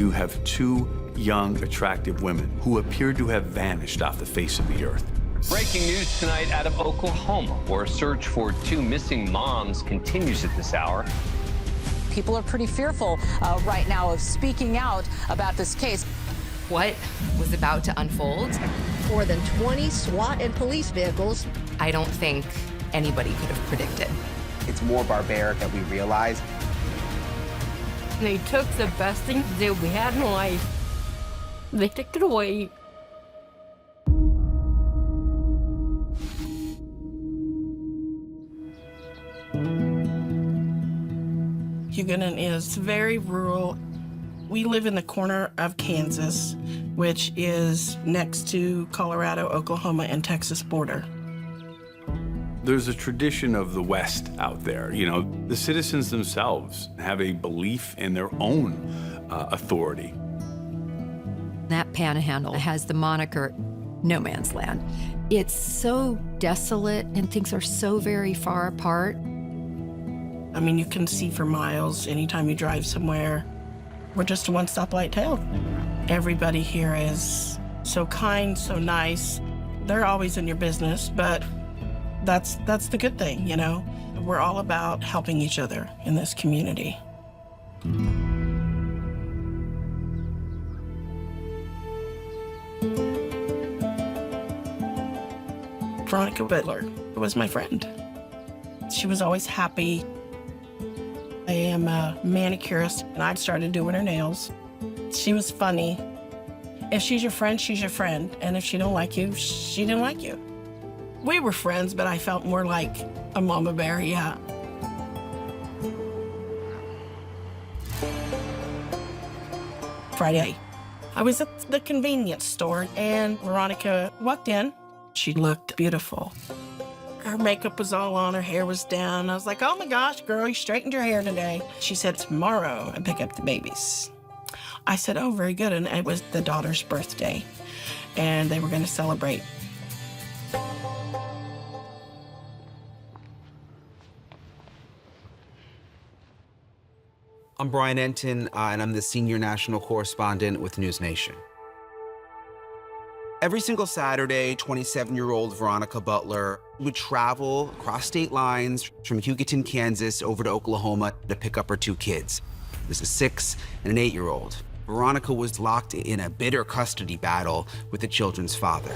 you have two young, attractive women who appear to have vanished off the face of the earth. Breaking news tonight out of Oklahoma, where a search for two missing moms continues at this hour. People are pretty fearful right now of speaking out about this case. What was about to unfold? More than 20 SWAT and police vehicles. I don't think anybody could have predicted. It's more barbaric than we realize. They took the best thing that we had in life. They took it away. Hugoton is very rural. We live in the corner of Kansas, which is next to Colorado, Oklahoma, and Texas border. There's a tradition of the West out there. You know, the citizens themselves have a belief in their own authority. That panhandle has the moniker no man's land. It's so desolate and things are so very far apart. I mean, you can see for miles anytime you drive somewhere. We're just a one-stoplight town. Everybody here is so kind, so nice. They're always in your business, but that's the good thing, you know? We're all about helping each other in this community. Veronica Butler was my friend. She was always happy. I am a manicurist, and I started doing her nails. She was funny. If she's your friend, she's your friend. And if she don't like you, she didn't like you. We were friends, but I felt more like a mama bear, yeah. Friday, I was at the convenience store, and Veronica walked in. She looked beautiful. Her makeup was all on, her hair was down. I was like, oh my gosh, girl, you straightened your hair today. She said, tomorrow I pick up the babies. I said, oh, very good. And it was the daughter's birthday, and they were going to celebrate. I'm Brian Enton, and I'm the senior national correspondent with News Nation. Every single Saturday, 27-year-old Veronica Butler would travel across state lines from Hugoton, Kansas, over to Oklahoma to pick up her two kids. There's a 6- and an 8-year-old. Veronica was locked in a bitter custody battle with the children's father.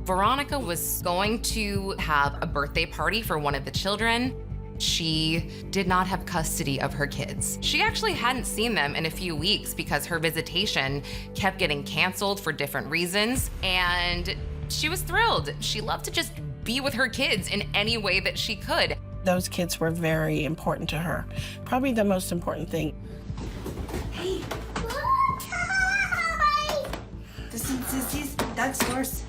Veronica was going to have a birthday party for one of the children. She did not have custody of her kids. She actually hadn't seen them in a few weeks because her visitation kept getting canceled for different reasons, and she was thrilled. She loved to just be with her kids in any way that she could. Those kids were very important to her. Probably the most important thing. Hey. This is Sissy's dog's horse.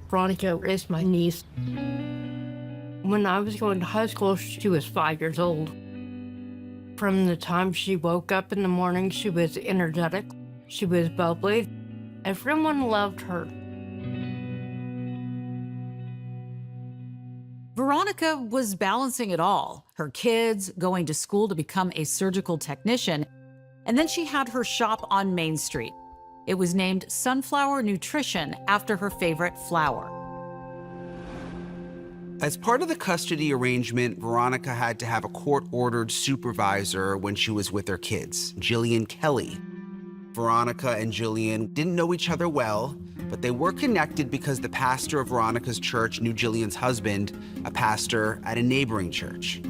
Veronica is my niece. When I was going to high school, she was 5 years old. From the time she woke up in the morning, she was energetic. She was bubbly. Everyone loved her. Veronica was balancing it all. Her kids, going to school to become a surgical technician, and then she had her shop on Main Street. It was named Sunflower Nutrition after her favorite flower. As part of the custody arrangement, Veronica had to have a court-ordered supervisor when she was with her kids, Jillian Kelly. Veronica and Jillian didn't know each other well, but they were connected because the pastor of Veronica's church knew Jillian's husband, a pastor at a neighboring church.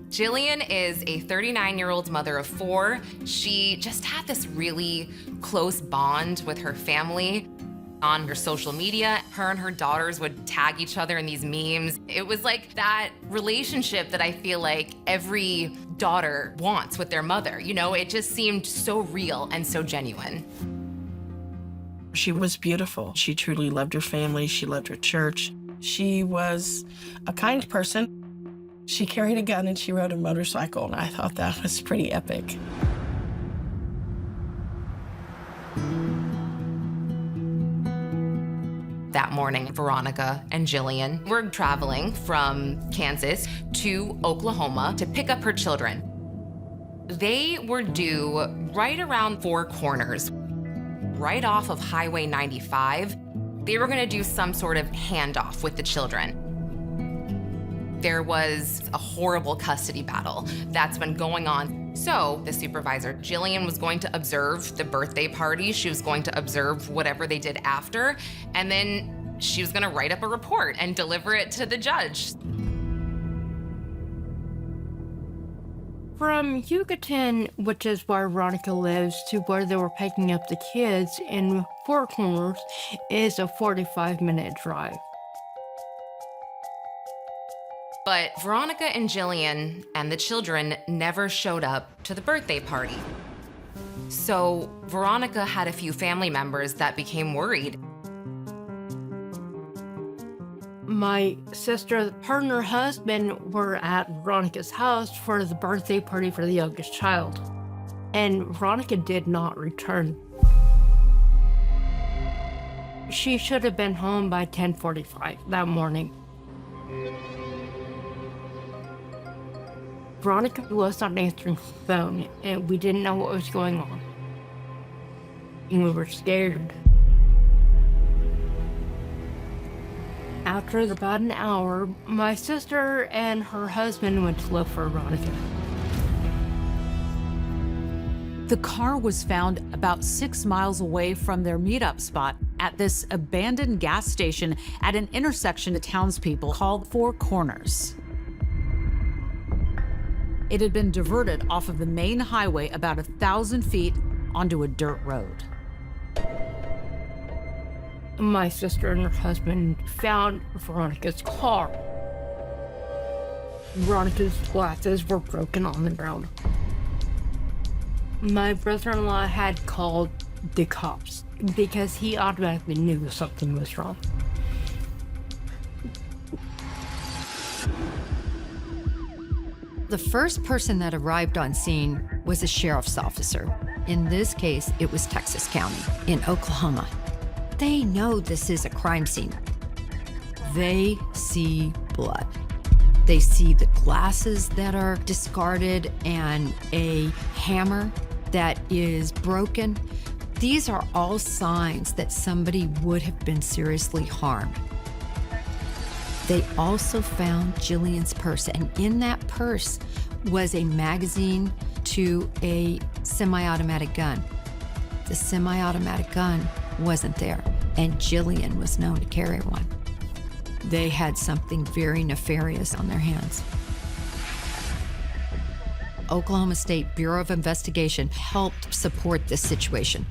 Jillian is a 39-year-old mother of 4. She just had this really close bond with her family. On her social media, her and her daughters would tag each other in these memes. It was like that relationship that I feel like every daughter wants with their mother. You know, it just seemed so real and so genuine. She was beautiful. She truly loved her family. She loved her church. She was a kind person. She carried a gun and she rode a motorcycle, and I thought that was pretty epic. That morning, Veronica and Jillian were traveling from Kansas to Oklahoma to pick up her children. They were due right around Four Corners, right off of Highway 95. They were gonna do some sort of handoff with the children. There was a horrible custody battle that's been going on. So the supervisor, Jillian, was going to observe the birthday party. She was going to observe whatever they did after, and then she was gonna write up a report and deliver it to the judge. From Yucatan, which is where Veronica lives, to where they were picking up the kids in Four Corners is a 45-minute drive. But Veronica and Jillian and the children never showed up to the birthday party. So Veronica had a few family members that became worried. My sister, her and her husband were at Veronica's house for the birthday party for the youngest child. And Veronica did not return. She should have been home by 10:45 that morning. Veronica was not answering her phone, and we didn't know what was going on. And we were scared. After about an hour, my sister and her husband went to look for Veronica. The car was found about 6 miles away from their meetup spot at this abandoned gas station at an intersection the townspeople called Four Corners. It had been diverted off of the main highway about 1,000 feet onto a dirt road. My sister and her husband found Veronica's car. Veronica's glasses were broken on the ground. My brother-in-law had called the cops because he automatically knew something was wrong. The first person that arrived on scene was a sheriff's officer. In this case, it was Texas County in Oklahoma. They know this is a crime scene. They see blood. They see the glasses that are discarded and a hammer that is broken. These are all signs that somebody would have been seriously harmed. They also found Jillian's purse, and in that purse was a magazine to a semi-automatic gun. The semi-automatic gun wasn't there, and Jillian was known to carry one. They had something very nefarious on their hands. Oklahoma State Bureau of Investigation helped support this situation.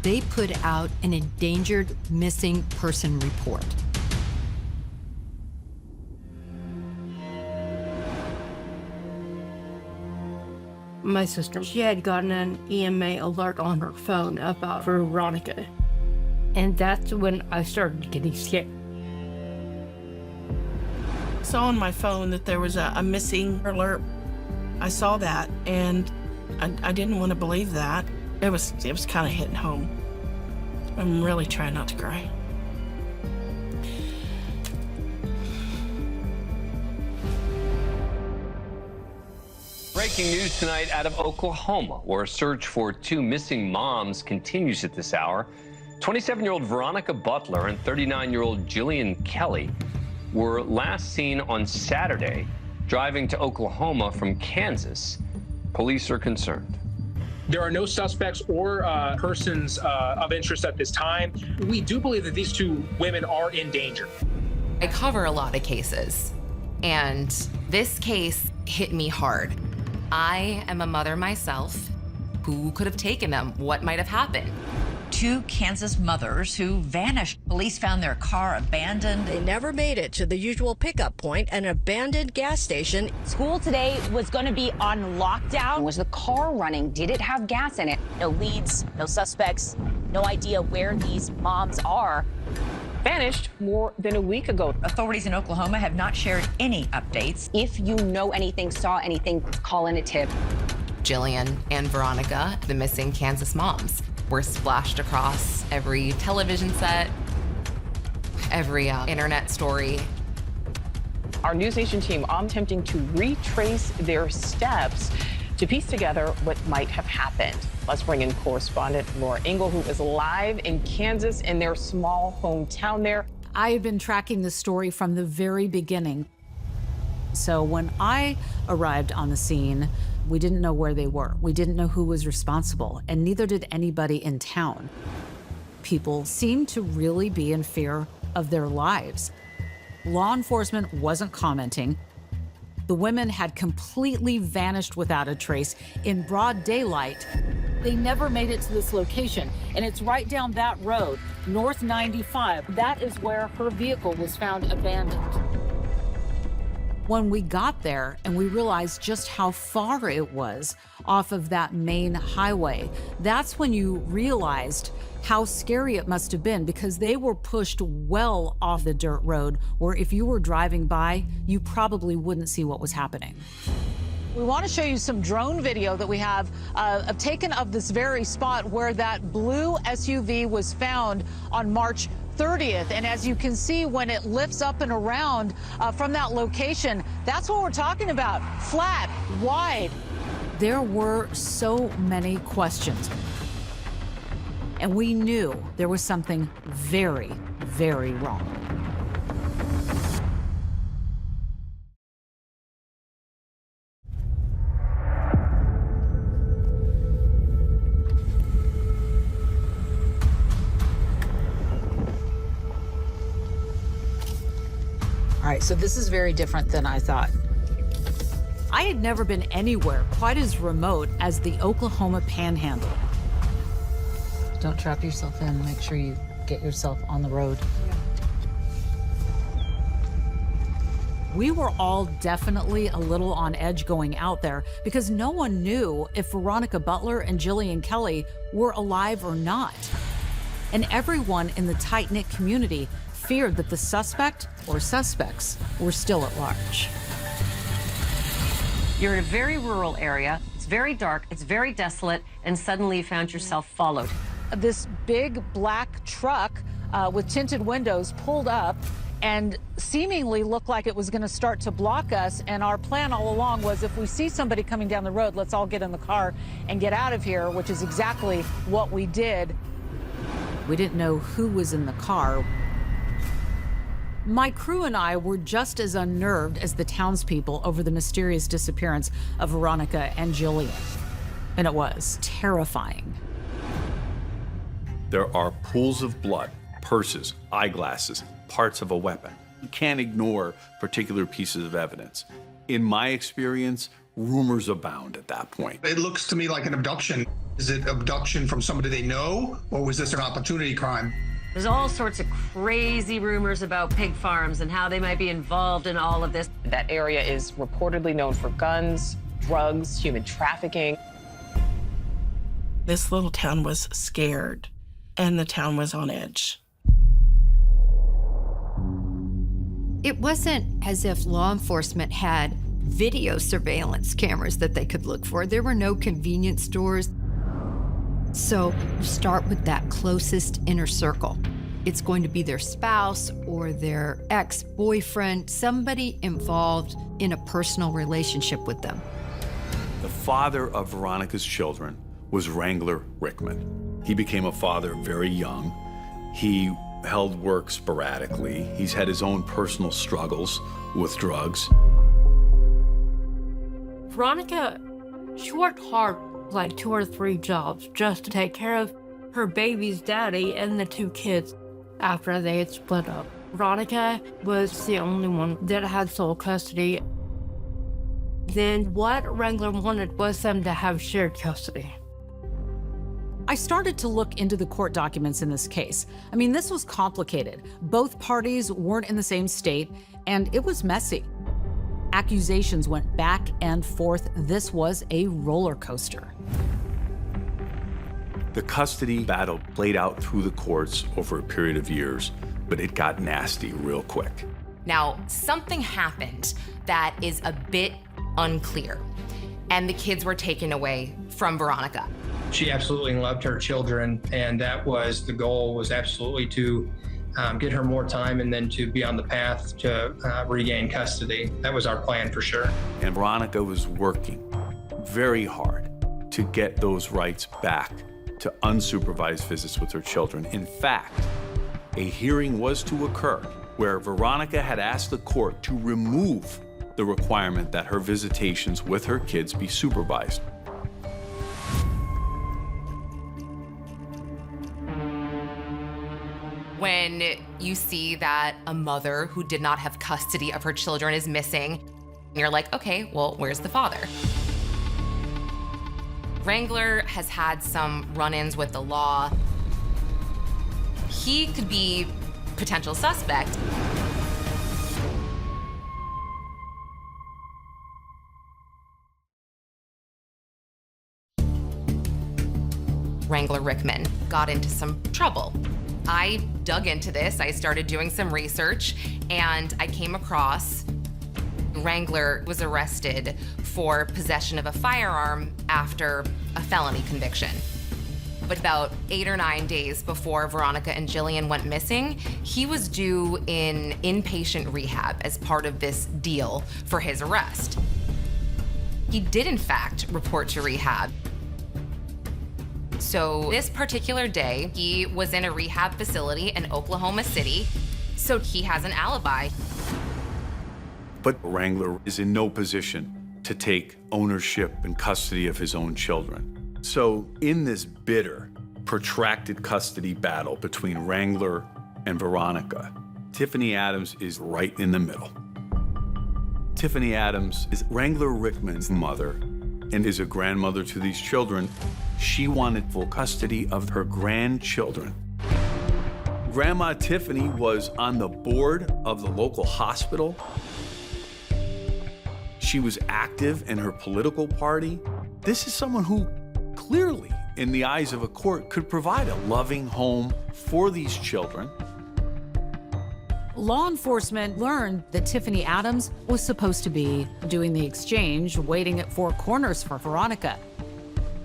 They put out an endangered missing person report. My sister, she had gotten an EMA alert on her phone about Veronica. And that's when I started getting scared. I saw on my phone that there was a missing alert. I saw that, and I didn't want to believe that. It was kind of hitting home. I'm really trying not to cry. Breaking news tonight out of Oklahoma, where a search for two missing moms continues at this hour. 27-year-old Veronica Butler and 39-year-old Jillian Kelly were last seen on Saturday driving to Oklahoma from Kansas. Police are concerned. There are no suspects or persons of interest at this time. We do believe that these two women are in danger. I cover a lot of cases, and this case hit me hard. I am a mother myself. Who could have taken them? What might have happened? Two Kansas mothers who vanished. Police found their car abandoned. They never made it to the usual pickup point, an abandoned gas station. School today was going to be on lockdown. Was the car running? Did it have gas in it? No leads, no suspects, no idea where these moms are. Vanished more than a week ago. Authorities in Oklahoma have not shared any updates. If you know anything, saw anything, call in a tip. Jillian and Veronica, the missing Kansas moms, were splashed across every television set. every internet story. Our News Nation team attempting to retrace their steps to piece together what might have happened. Let's bring in correspondent Laura Engel, who is live in Kansas in their small hometown there. I had been tracking this story from the very beginning. So when I arrived on the scene, we didn't know where they were. We didn't know who was responsible, and neither did anybody in town. People seemed to really be in fear of their lives. Law enforcement wasn't commenting. The women had completely vanished without a trace in broad daylight. They never made it to this location, and it's right down that road, North 95. That is where her vehicle was found abandoned. When we got there and we realized just how far it was off of that main highway, that's when you realized how scary it must have been, because they were pushed well off the dirt road where if you were driving by, you probably wouldn't see what was happening. We want to show you some drone video that we have taken of this very spot where that blue SUV was found on March 30th. And as you can see, when it lifts up and around from that location, that's what we're talking about. Flat, wide. There were so many questions. And we knew there was something very, very wrong. All right, so this is very different than I thought. I had never been anywhere quite as remote as the Oklahoma Panhandle. Don't trap yourself in. Make sure you get yourself on the road. We were all definitely a little on edge going out there because no one knew if Veronica Butler and Jillian Kelly were alive or not. And everyone in the tight-knit community feared that the suspect or suspects were still at large. You're in a very rural area. It's very dark. It's very desolate. And suddenly you found yourself followed. This big black truck with tinted windows pulled up and seemingly looked like it was going to start to block us. And our plan all along was, if we see somebody coming down the road, let's all get in the car and get out of here, which is exactly what we did. We didn't know who was in the car. My crew and I were just as unnerved as the townspeople over the mysterious disappearance of Veronica and Jillian. And it was terrifying. There are pools of blood, purses, eyeglasses, parts of a weapon. You can't ignore particular pieces of evidence. In my experience, rumors abound at that point. It looks to me like an abduction. Is it abduction from somebody they know, or was this an opportunity crime? There's all sorts of crazy rumors about pig farms and how they might be involved in all of this. That area is reportedly known for guns, drugs, human trafficking. This little town was scared, and the town was on edge. It wasn't as if law enforcement had video surveillance cameras that they could look for. There were no convenience stores. So you start with that closest inner circle. It's going to be their spouse or their ex-boyfriend, somebody involved in a personal relationship with them. The father of Veronica's children was Wrangler Rickman. He became a father very young. He held work sporadically. He's had his own personal struggles with drugs. Veronica, she worked hard, like 2 or 3 jobs, just to take care of her baby's daddy and the 2 kids after they had split up. Veronica was the only one that had sole custody. Then what Wrangler wanted was them to have shared custody. I started to look into the court documents in this case. I mean, this was complicated. Both parties weren't in the same state, and it was messy. Accusations went back and forth. This was a roller coaster. The custody battle played out through the courts over a period of years, but it got nasty real quick. Now, something happened that is a bit unclear, and the kids were taken away from Veronica. She absolutely loved her children, and that was the goal, was absolutely to get her more time, and then to be on the path to regain custody. That was our plan for sure. And Veronica was working very hard to get those rights back to unsupervised visits with her children. In fact, a hearing was to occur where Veronica had asked the court to remove the requirement that her visitations with her kids be supervised. When you see that a mother who did not have custody of her children is missing, you're like, okay, well, where's the father? Wrangler has had some run-ins with the law. He could be potential suspect. Wrangler Rickman got into some trouble. I dug into this, I started doing some research, and I came across Wrangler was arrested for possession of a firearm after a felony conviction. But about 8 or 9 days before Veronica and Jillian went missing, he was due in inpatient rehab as part of this deal for his arrest. He did, in fact, report to rehab. So this particular day, he was in a rehab facility in Oklahoma City, so he has an alibi. But Wrangler is in no position to take ownership and custody of his own children. So in this bitter, protracted custody battle between Wrangler and Veronica, Tiffany Adams is right in the middle. Tiffany Adams is Wrangler Rickman's mother and is a grandmother to these children. She wanted full custody of her grandchildren. Grandma Tiffany was on the board of the local hospital. She was active in her political party. This is someone who clearly, in the eyes of a court, could provide a loving home for these children. Law enforcement learned that Tiffany Adams was supposed to be doing the exchange, waiting at Four Corners for Veronica.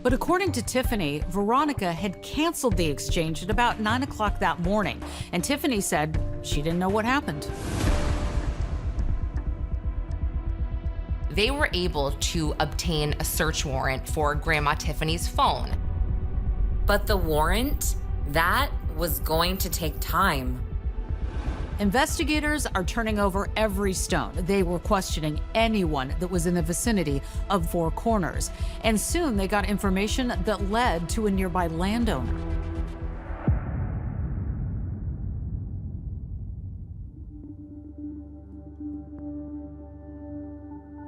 But according to Tiffany, Veronica had canceled the exchange at about 9 o'clock that morning, and Tiffany said she didn't know what happened. They were able to obtain a search warrant for Grandma Tiffany's phone. But the warrant, that was going to take time. Investigators are turning over every stone. They were questioning anyone that was in the vicinity of Four Corners. And soon they got information that led to a nearby landowner.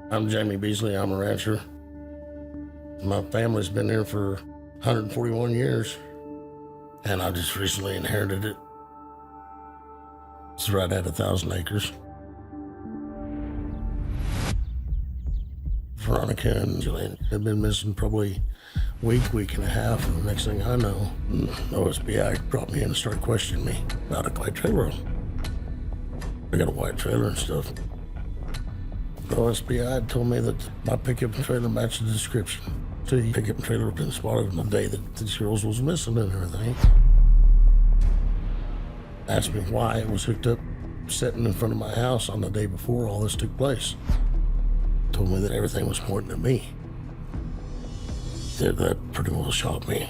I'm Jamie Beasley. I'm a rancher. My family's been here for 141 years, and I just recently inherited it. It's right at 1,000 acres. Veronica and Jillian have been missing probably a week and a half, and the next thing I know, OSBI brought me in and started questioning me about a white trailer. I got a white trailer and stuff. The OSBI had told me that my pickup and trailer matched the description. So the pickup and trailer had been spotted on the day that these girls was missing and everything. Asked me why it was hooked up, sitting in front of my house on the day before all this took place. Told me that everything was pointing at me. That pretty well shocked me.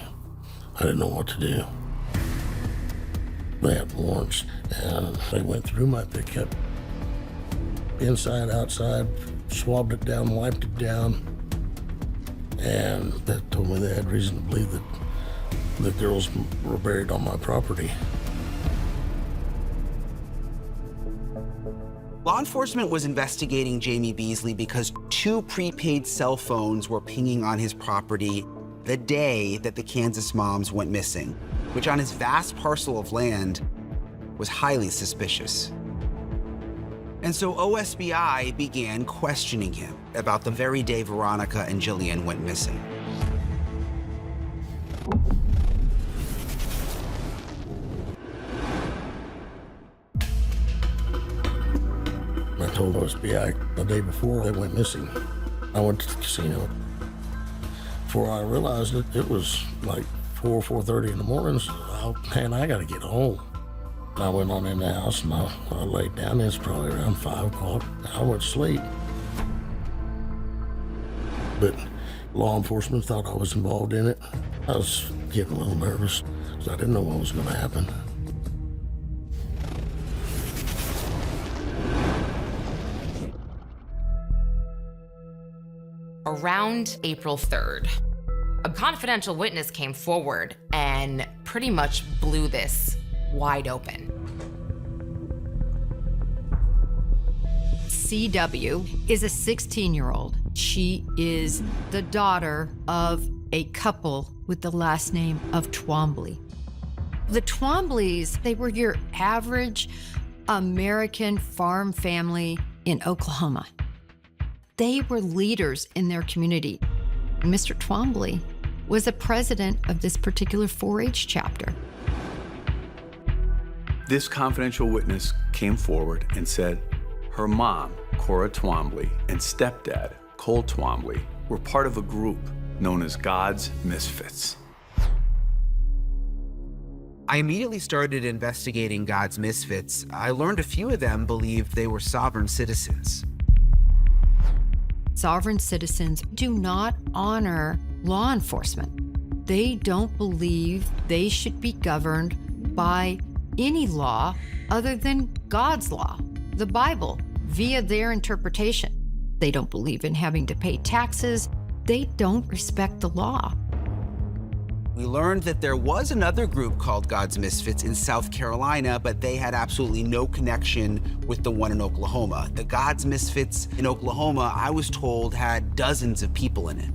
I didn't know what to do. They had warrants, and they went through my pickup, inside, outside, swabbed it down, wiped it down, and they told me they had reason to believe that the girls were buried on my property. Law enforcement was investigating Jamie Beasley because 2 prepaid cell phones were pinging on his property the day that the Kansas moms went missing, which on his vast parcel of land was highly suspicious. And so OSBI began questioning him about the very day Veronica and Jillian went missing. I told OSBI the day before they went missing. I went to the casino. Before I realized it, it was like 4:30 in the morning. So, man, I gotta get home. I went on in the house and I laid down. It's probably around 5 o'clock. I went to sleep. But law enforcement thought I was involved in it. I was getting a little nervous because I didn't know what was going to happen. Around April 3rd, a confidential witness came forward and pretty much blew this wide open. CW is a 16-year-old. She is the daughter of a couple with the last name of Twombly. The Twombleys, they were your average American farm family in Oklahoma. They were leaders in their community. Mr. Twombly was a president of this particular 4-H chapter. This confidential witness came forward and said her mom, Cora Twombly, and stepdad, Cole Twombly, were part of a group known as God's Misfits. I immediately started investigating God's Misfits. I learned a few of them believed they were sovereign citizens. Sovereign citizens do not honor law enforcement. They don't believe they should be governed by any law other than God's law, the Bible, via their interpretation. They don't believe in having to pay taxes. They don't respect the law. We learned that there was another group called God's Misfits in South Carolina, but they had absolutely no connection with the one in Oklahoma. The God's Misfits in Oklahoma, I was told, had dozens of people in it.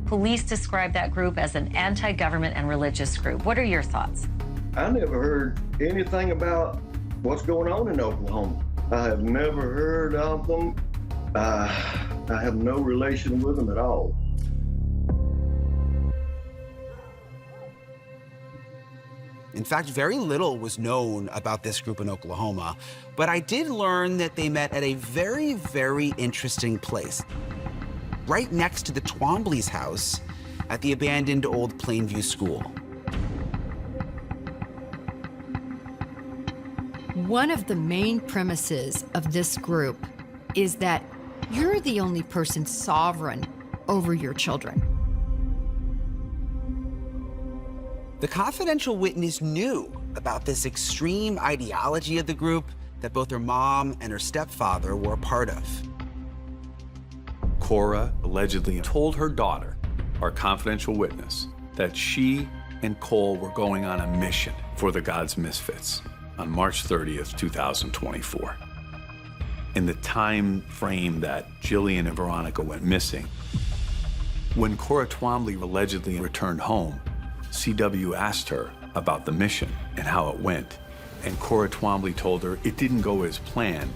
Police describe that group as an anti-government and religious group. What are your thoughts? I never heard anything about what's going on in Oklahoma. I have never heard of them. I have no relation with them at all. In fact, very little was known about this group in Oklahoma, but I did learn that they met at a very, very interesting place. Right next to the Twombly's house at the abandoned old Plainview School. One of the main premises of this group is that you're the only person sovereign over your children. The confidential witness knew about this extreme ideology of the group that both her mom and her stepfather were a part of. Cora allegedly told her daughter, our confidential witness, that she and Cole were going on a mission for the God's Misfits on March 30th, 2024. In the time frame that Jillian and Veronica went missing, when Cora Twombly allegedly returned home, CW asked her about the mission and how it went, and Cora Twombly told her it didn't go as planned,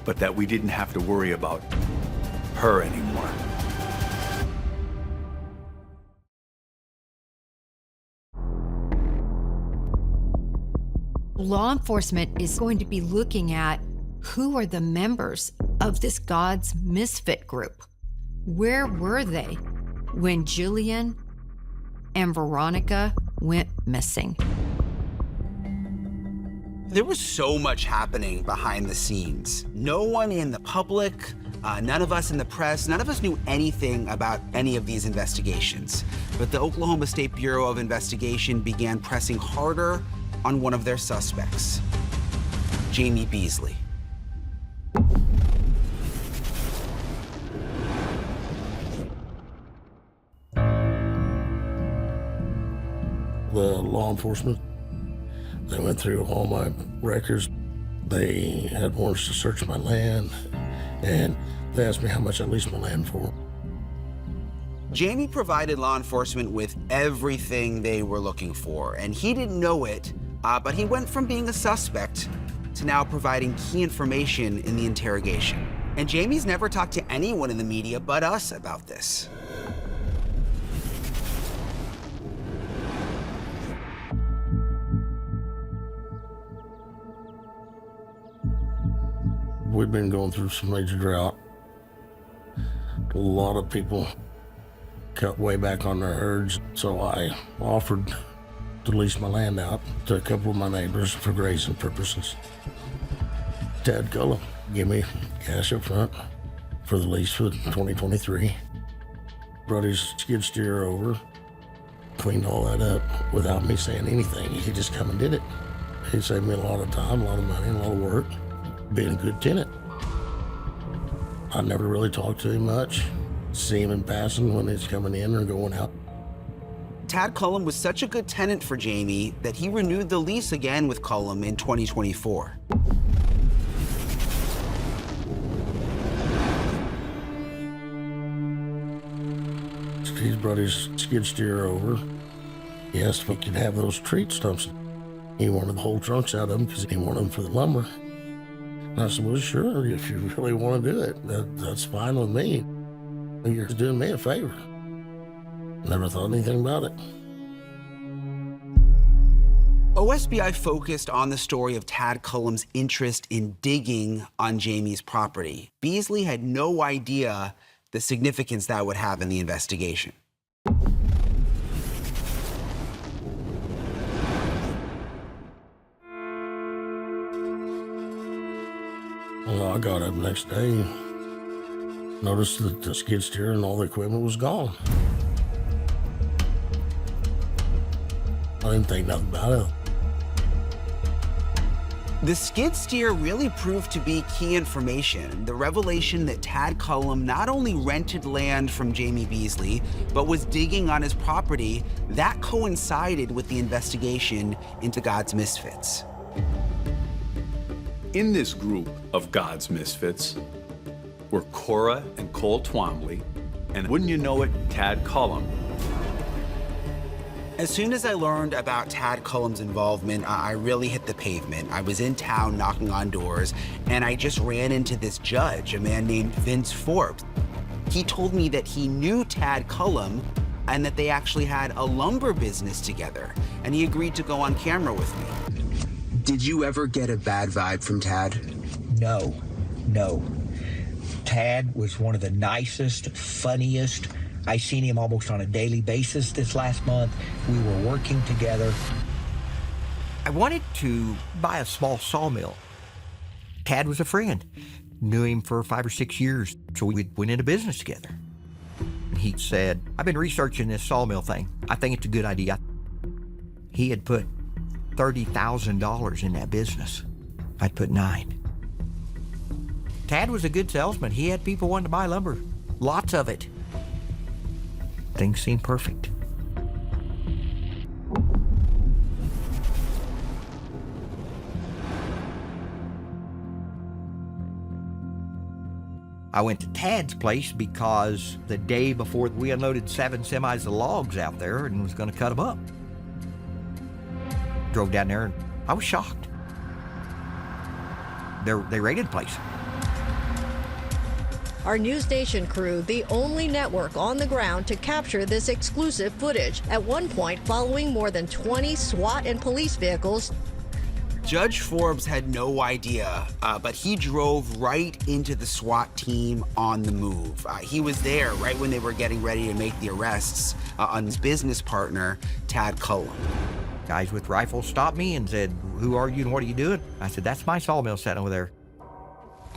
but that we didn't have to worry about her anymore. Law enforcement is going to be looking at who are the members of this God's Misfit group. Where were they when Jillian and Veronica went missing? There was so much happening behind the scenes. No one in the public, none of us in the press, none of us knew anything about any of these investigations. But the Oklahoma State Bureau of Investigation began pressing harder on one of their suspects, Jamie Beasley. The law enforcement, they went through all my records. They had warrants to search my land, and they asked me how much I leased my land for. Jamie provided law enforcement with everything they were looking for, and he didn't know it, but he went from being a suspect to now providing key information in the interrogation. And Jamie's never talked to anyone in the media but us about this. We've been going through some major drought. A lot of people cut way back on their herds, so I offered to lease my land out to a couple of my neighbors for grazing purposes. Tad Cullum gave me cash up front for the lease for 2023. Brought his skid steer over, cleaned all that up without me saying anything. He just come and did it. He saved me a lot of time, a lot of money, and a lot of work, being a good tenant. I never really talked to him much. See him in passing when he's coming in or going out. Tad Cullum was such a good tenant for Jamie that he renewed the lease again with Cullum in 2024. He's brought his skid steer over. He asked if he could have those treat stumps. He wanted the whole trunks out of them because he wanted them for the lumber. And I said, well, sure, if you really want to do it, that's fine with me. You're doing me a favor. Never thought anything about it. OSBI focused on the story of Tad Cullum's interest in digging on Jamie's property. Beasley had no idea the significance that would have in the investigation. Well, I got up next day, noticed that the skid steer and all the equipment was gone. I didn't think nothing about it. The skid steer really proved to be key information. The revelation that Tad Cullum not only rented land from Jamie Beasley, but was digging on his property, that coincided with the investigation into God's misfits. In this group of God's misfits were Cora and Cole Twombly, and wouldn't you know it, Tad Cullum. As soon as I learned about Tad Cullum's involvement, I really hit the pavement. I was in town knocking on doors, and I just ran into this judge, a man named Vince Forbes. He told me that he knew Tad Cullum and that they actually had a lumber business together, and he agreed to go on camera with me. Did you ever get a bad vibe from Tad? No. Tad was one of the nicest, funniest. I seen him almost on a daily basis this last month. We were working together. I wanted to buy a small sawmill. Tad was a friend. Knew him for 5 or 6 years, so we went into business together. He said, I've been researching this sawmill thing. I think it's a good idea. He had put $30,000 in that business. I'd put $9,000. Tad was a good salesman. He had people wanting to buy lumber. Lots of it. Things seemed perfect. I went to Tad's place because the day before we unloaded 7 semis of logs out there and was going to cut them up. Drove down there and I was shocked. They raided the place. Our news station crew, the only network on the ground to capture this exclusive footage, at one point following more than 20 SWAT and police vehicles. Judge Forbes had no idea, but he drove right into the SWAT team on the move. He was there right when they were getting ready to make the arrests on his business partner, Tad Cullum. Guys with rifles stopped me and said, who are you and what are you doing? I said, that's my sawmill sitting over there.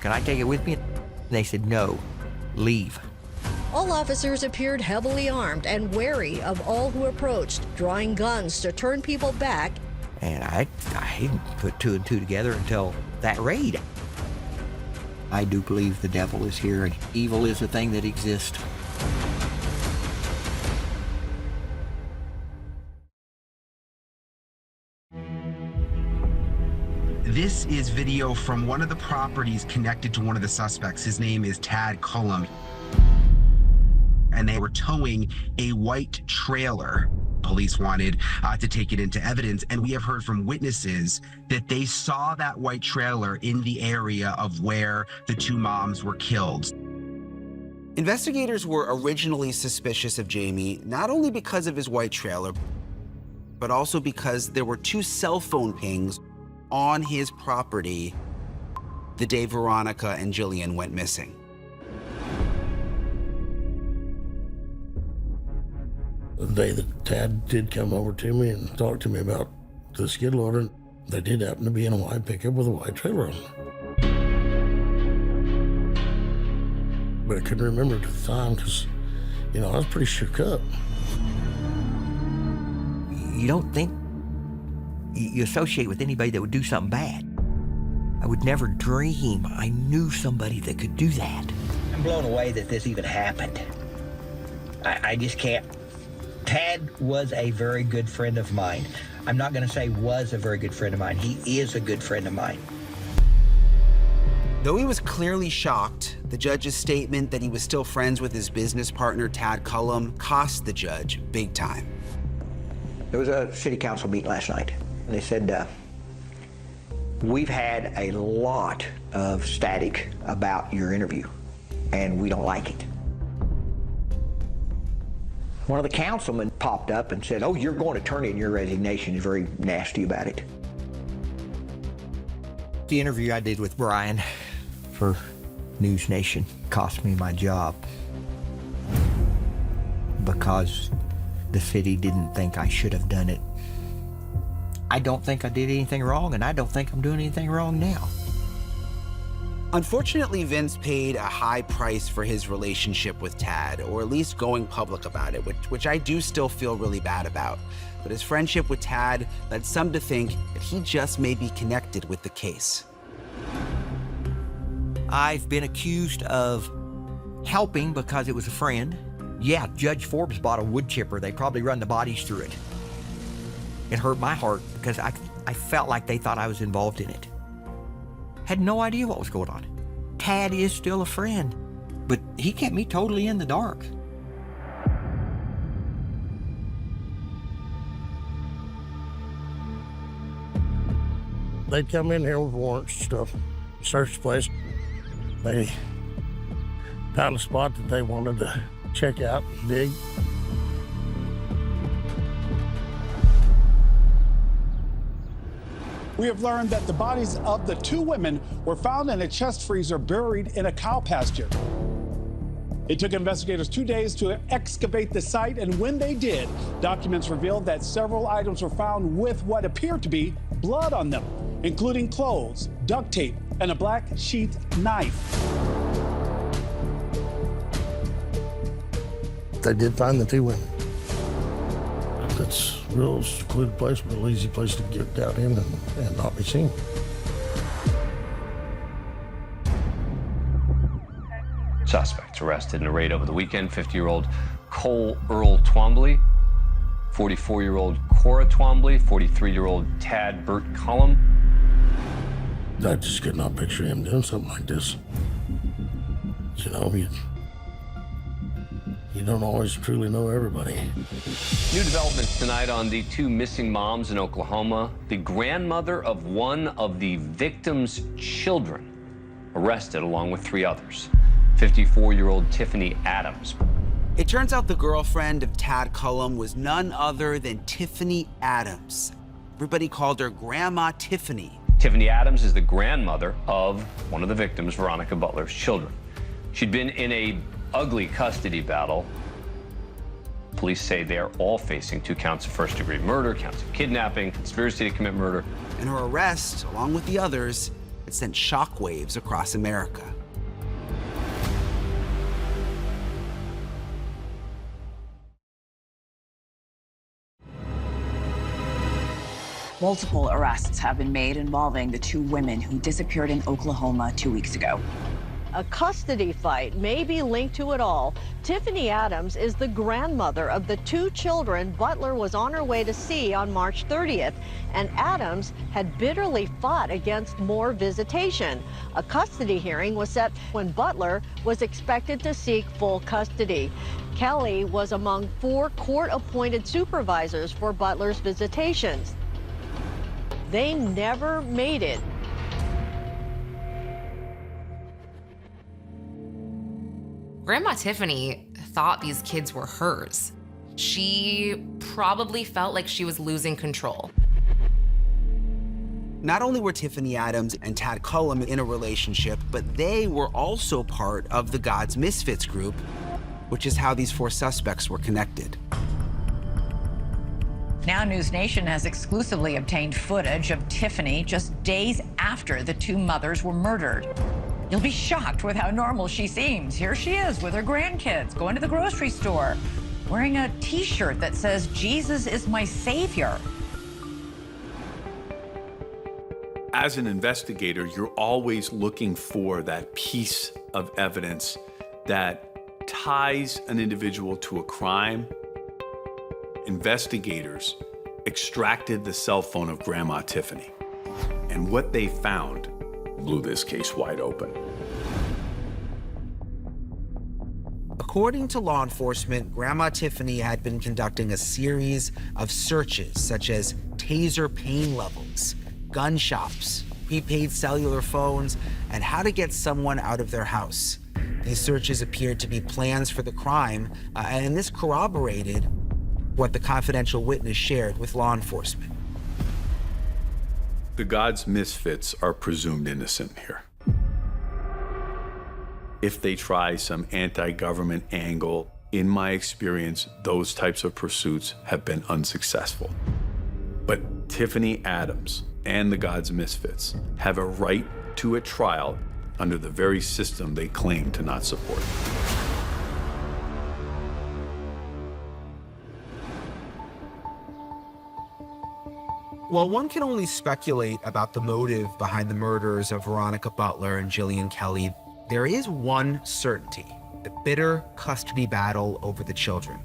Can I take it with me? They said, no, leave. All officers appeared heavily armed and wary of all who approached, drawing guns to turn people back. And I didn't put 2 and 2 together until that raid. I do believe the devil is here and evil is a thing that exists. This is video from one of the properties connected to one of the suspects. His name is Tad Cullum. And they were towing a white trailer. Police wanted to take it into evidence, and we have heard from witnesses that they saw that white trailer in the area of where the 2 moms were killed. Investigators were originally suspicious of Jamie, not only because of his white trailer, but also because there were 2 cell phone pings on his property the day Veronica and Jillian went missing. The day that Tad did come over to me and talk to me about the skid loader, they did happen to be in a white pickup with a white trailer on it. But I couldn't remember it at the time because, I was pretty shook up. You don't think you associate with anybody that would do something bad. I would never dream I knew somebody that could do that. I'm blown away that this even happened. I just can't. Tad was a very good friend of mine. I'm not going to say was a very good friend of mine. He is a good friend of mine. Though he was clearly shocked, the judge's statement that he was still friends with his business partner, Tad Cullum, cost the judge big time. There was a city council meeting last night, and they said, we've had a lot of static about your interview, and we don't like it. One of the councilmen popped up and said, oh, you're going to turn in your resignation. He's very nasty about it. The interview I did with Brian for News Nation cost me my job because the city didn't think I should have done it. I don't think I did anything wrong, and I don't think I'm doing anything wrong now. Unfortunately, Vince paid a high price for his relationship with Tad, or at least going public about it, which I do still feel really bad about. But his friendship with Tad led some to think that he just may be connected with the case. I've been accused of helping because it was a friend. Yeah, Judge Forbes bought a wood chipper. They probably run the bodies through it. It hurt my heart because I felt like they thought I was involved in it. Had no idea what was going on. Tad is still a friend, but he kept me totally in the dark. They'd come in here with warrants and stuff, search the place. They found a spot that they wanted to check out, dig. We have learned that the bodies of the two women were found in a chest freezer buried in a cow pasture. It took investigators 2 days to excavate the site, and when they did, documents revealed that several items were found with what appeared to be blood on them, including clothes, duct tape, and a black sheath knife. They did find the two women. It's a real secluded place, but an easy place to get down in and not be seen. Suspects arrested in a raid over the weekend. 50-year-old Cole Earl Twombly, 44-year-old Cora Twombly, 43-year-old Tad Burt Cullum. I just could not picture him doing something like this. You know, you don't always truly know everybody. New developments tonight on the two missing moms in Oklahoma. The grandmother of one of the victims' children arrested along with 3 others. 54-year-old Tiffany Adams. It turns out the girlfriend of Tad Cullum was none other than Tiffany Adams. Everybody called her Grandma Tiffany. Tiffany Adams is the grandmother of one of the victims, Veronica Butler's children. She'd been in a ugly custody battle. Police say they are all facing 2 counts of first-degree murder, counts of kidnapping, conspiracy to commit murder. And her arrest, along with the others, had sent shockwaves across America. Multiple arrests have been made involving the 2 women who disappeared in Oklahoma 2 weeks ago. A custody fight may be linked to it all. Tiffany Adams is the grandmother of the 2 children Butler was on her way to see on March 30th, and Adams had bitterly fought against more visitation. A custody hearing was set when Butler was expected to seek full custody. Kelly was among 4 court-appointed supervisors for Butler's visitations. They never made it. Grandma Tiffany thought these kids were hers. She probably felt like she was losing control. Not only were Tiffany Adams and Tad Cullum in a relationship, but they were also part of the God's Misfits group, which is how these 4 suspects were connected. Now News Nation has exclusively obtained footage of Tiffany just days after the two mothers were murdered. You'll be shocked with how normal she seems. Here she is with her grandkids, going to the grocery store, wearing a t-shirt that says, "Jesus is my savior." As an investigator, you're always looking for that piece of evidence that ties an individual to a crime. Investigators extracted the cell phone of Grandma Tiffany, and what they found blew this case wide open. According to law enforcement, Grandma Tiffany had been conducting a series of searches, such as taser pain levels, gun shops, prepaid cellular phones, and how to get someone out of their house. These searches appeared to be plans for the crime, and this corroborated what the confidential witness shared with law enforcement. The God's misfits are presumed innocent here. If they try some anti-government angle, in my experience, those types of pursuits have been unsuccessful. But Tiffany Adams and the God's misfits have a right to a trial under the very system they claim to not support. While one can only speculate about the motive behind the murders of Veronica Butler and Jillian Kelly, there is one certainty: the bitter custody battle over the children.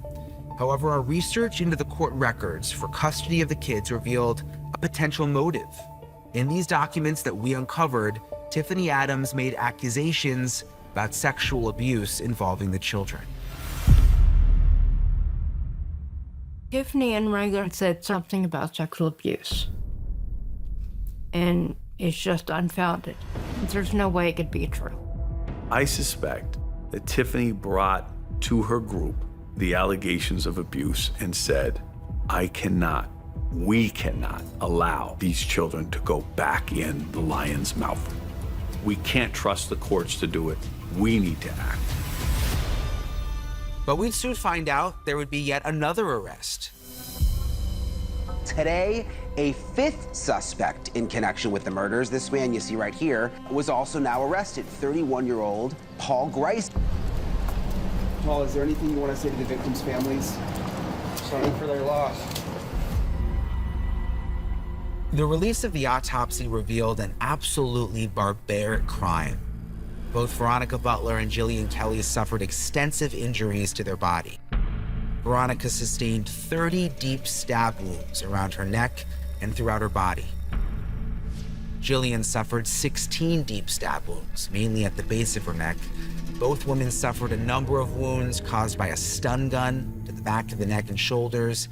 However, our research into the court records for custody of the kids revealed a potential motive. In these documents that we uncovered, Tiffany Adams made accusations about sexual abuse involving the children. Tiffany and Wrangler said something about sexual abuse. And it's just unfounded. There's no way it could be true. I suspect that Tiffany brought to her group the allegations of abuse and said, we cannot allow these children to go back in the lion's mouth. We can't trust the courts to do it. We need to act. But we'd soon find out there would be yet another arrest. Today, a fifth suspect in connection with the murders, this man you see right here, was also now arrested, 31-year-old Paul Grice. Paul, is there anything you want to say to the victims' families? Sorry for their loss. The release of the autopsy revealed an absolutely barbaric crime. Both Veronica Butler and Jillian Kelly suffered extensive injuries to their body. Veronica sustained 30 deep stab wounds around her neck and throughout her body. Jillian suffered 16 deep stab wounds, mainly at the base of her neck. Both women suffered a number of wounds caused by a stun gun to the back of the neck and shoulders.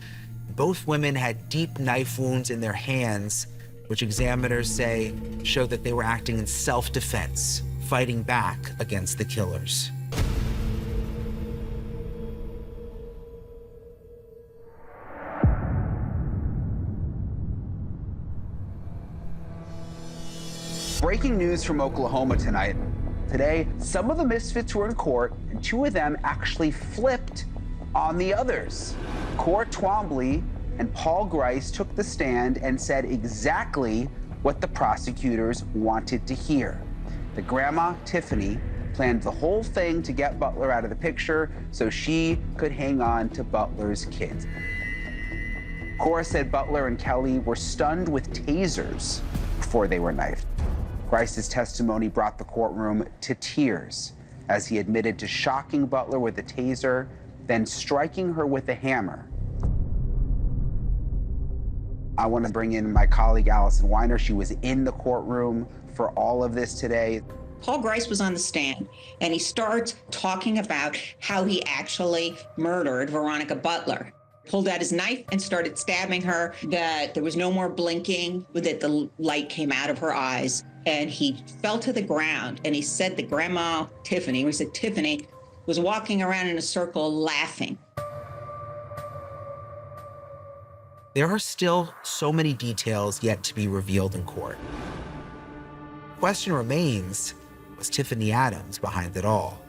Both women had deep knife wounds in their hands, which examiners say show that they were acting in self-defense, fighting back against the killers. Breaking news from Oklahoma tonight. Today, some of the misfits were in court, and two of them actually flipped on the others. Court Twombly and Paul Grice took the stand and said exactly what the prosecutors wanted to hear. The grandma, Tiffany, planned the whole thing to get Butler out of the picture so she could hang on to Butler's kids. Cora said Butler and Kelly were stunned with tasers before they were knifed. Grice's testimony brought the courtroom to tears as he admitted to shocking Butler with a taser, then striking her with a hammer. I want to bring in my colleague, Allison Weiner. She was in the courtroom for all of this today. Paul Grice was on the stand, and he starts talking about how he actually murdered Veronica Butler. Pulled out his knife and started stabbing her, that there was no more blinking, that the light came out of her eyes, and he fell to the ground. And he said that Grandma Tiffany, was walking around in a circle laughing. There are still so many details yet to be revealed in court. The question remains, was Tiffany Adams behind it all?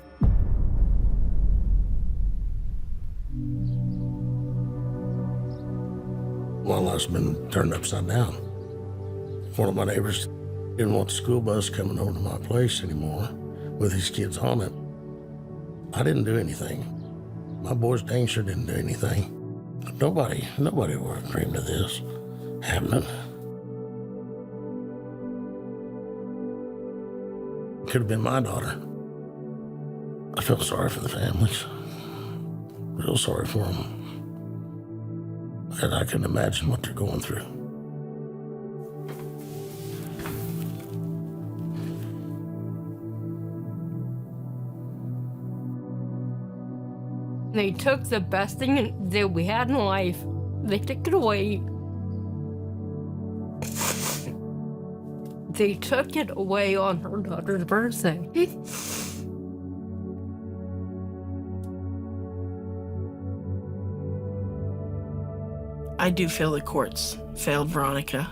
My life's been turned upside down. One of my neighbors didn't want the school bus coming over to my place anymore with his kids on it. I didn't do anything. My boys dang sure didn't do anything. Nobody would have dreamed of this happening. Could have been my daughter. I feel sorry for the families. Real sorry for them. And I can imagine what they're going through. They took the best thing that we had in life. They took it away. They took it away on her daughter's birthday. I do feel the courts failed Veronica.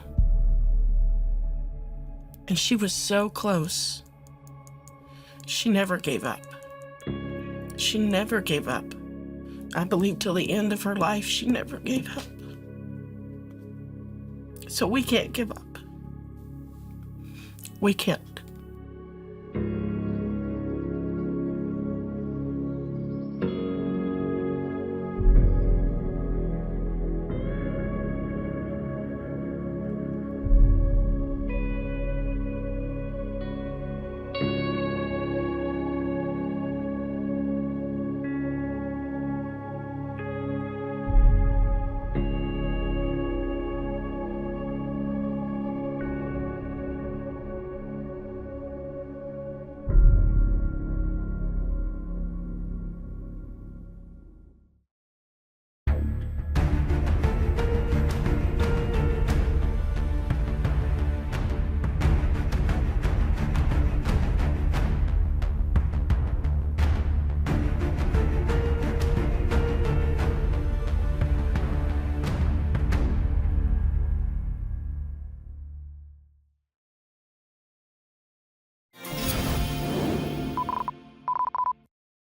And she was so close. She never gave up. She never gave up. I believe till the end of her life, she never gave up. So we can't give up. We can't.